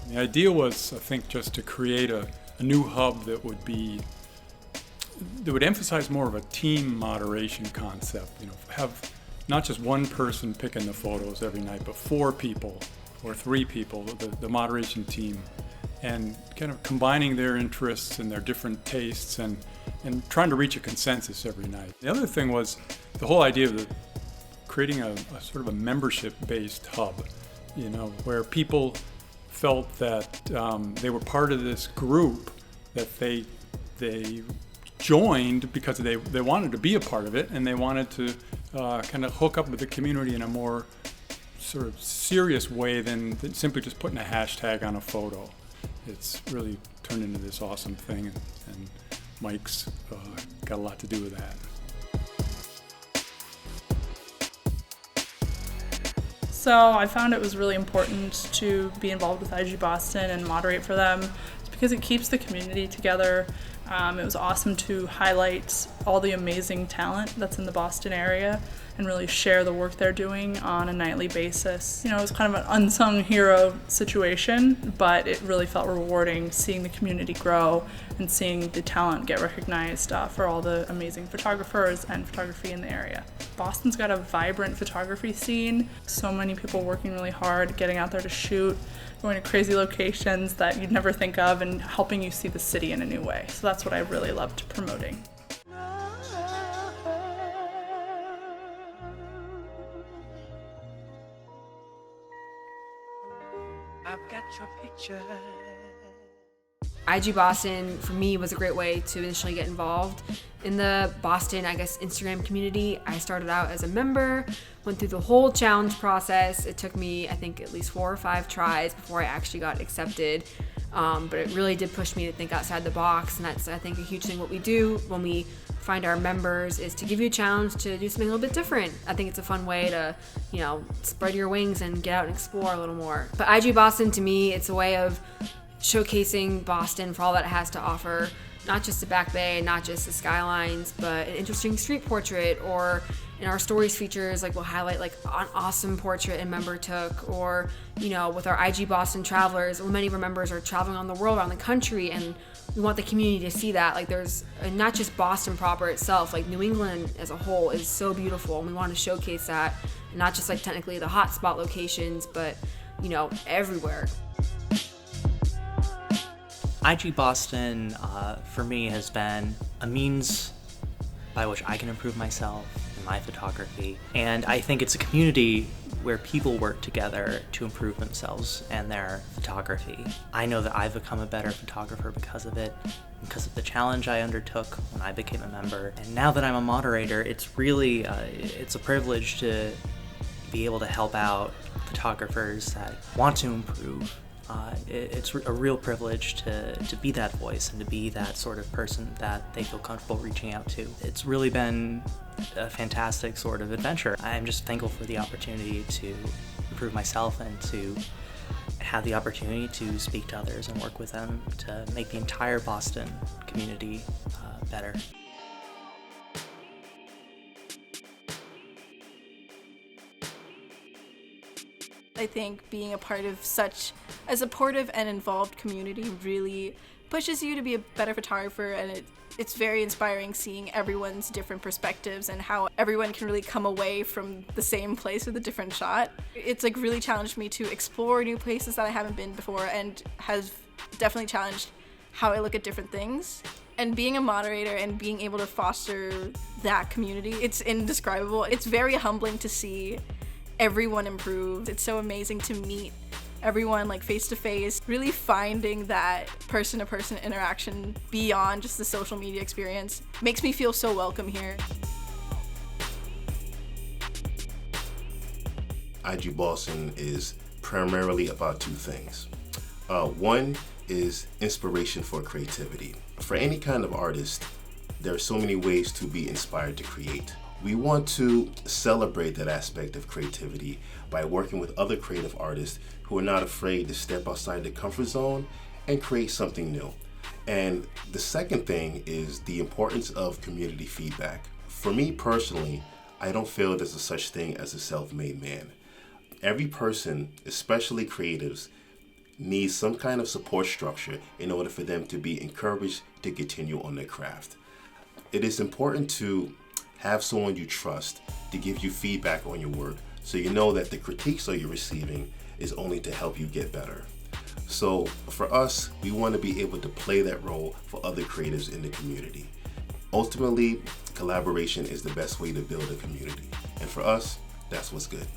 The idea was, I think, just to create a new hub that would emphasize more of a team moderation concept. Have not just one person picking the photos every night, but 4 people or 3 people, the moderation team, and kind of combining their interests and their different tastes and trying to reach a consensus every night. The other thing was the whole idea of creating a sort of a membership-based hub, where people felt that they were part of this group, that they joined because they wanted to be a part of it, and they wanted to kind of hook up with the community in a more sort of serious way than simply just putting a hashtag on a photo. It's really turned into this awesome thing, and Mike's got a lot to do with that. So I found it was really important to be involved with IGBoston and moderate for them because it keeps the community together. It was awesome to highlight all the amazing talent that's in the Boston area and really share the work they're doing on a nightly basis. It was kind of an unsung hero situation, but it really felt rewarding seeing the community grow and seeing the talent get recognized for all the amazing photographers and photography in the area. Boston's got a vibrant photography scene. So many people working really hard, getting out there to shoot, going to crazy locations that you'd never think of, and helping you see the city in a new way. So that's what I really loved promoting. I've got your picture. IGBoston, for me, was a great way to initially get involved in the Boston, Instagram community. I started out as a member, went through the whole challenge process. It took me, I think, at least 4 or 5 tries before I actually got accepted. But it really did push me to think outside the box, and that's, I think, a huge thing. What we do when we find our members is to give you a challenge to do something a little bit different. I think it's a fun way to, spread your wings and get out and explore a little more. But IGBoston, to me, it's a way of showcasing Boston for all that it has to offer, not just the Back Bay, not just the skylines, but an interesting street portrait, or in our stories features, we'll highlight an awesome portrait a member took, or with our IGBoston travelers, many of our members are traveling on the world, around the country, and we want the community to see that. There's not just Boston proper itself, New England as a whole is so beautiful, and we want to showcase that, not just technically the hotspot locations, but everywhere. IGBoston, for me, has been a means by which I can improve myself in my photography. And I think it's a community where people work together to improve themselves and their photography. I know that I've become a better photographer because of it, because of the challenge I undertook when I became a member. And now that I'm a moderator, it's really, it's a privilege to be able to help out photographers that want to improve. It's a real privilege to be that voice and to be that sort of person that they feel comfortable reaching out to. It's really been a fantastic sort of adventure. I'm just thankful for the opportunity to improve myself and to have the opportunity to speak to others and work with them to make the entire Boston community better. I think being a part of such a supportive and involved community really pushes you to be a better photographer, and it's very inspiring seeing everyone's different perspectives and how everyone can really come away from the same place with a different shot. It's really challenged me to explore new places that I haven't been before, and has definitely challenged how I look at different things. And being a moderator and being able to foster that community, it's indescribable. It's very humbling to see everyone improve. It's so amazing to meet everyone face to face, really finding that person to person interaction beyond just the social media experience makes me feel so welcome here. IGBoston is primarily about 2 things. One is inspiration for creativity. For any kind of artist, there are so many ways to be inspired to create. We want to celebrate that aspect of creativity by working with other creative artists who are not afraid to step outside the comfort zone and create something new. And the second thing is the importance of community feedback. For me personally, I don't feel there's a such thing as a self-made man. Every person, especially creatives, need some kind of support structure in order for them to be encouraged to continue on their craft. It is important to have someone you trust to give you feedback on your work, so you know that the critiques that you're receiving is only to help you get better. So for us, we want to be able to play that role for other creatives in the community. Ultimately, collaboration is the best way to build a community. And for us, that's what's good.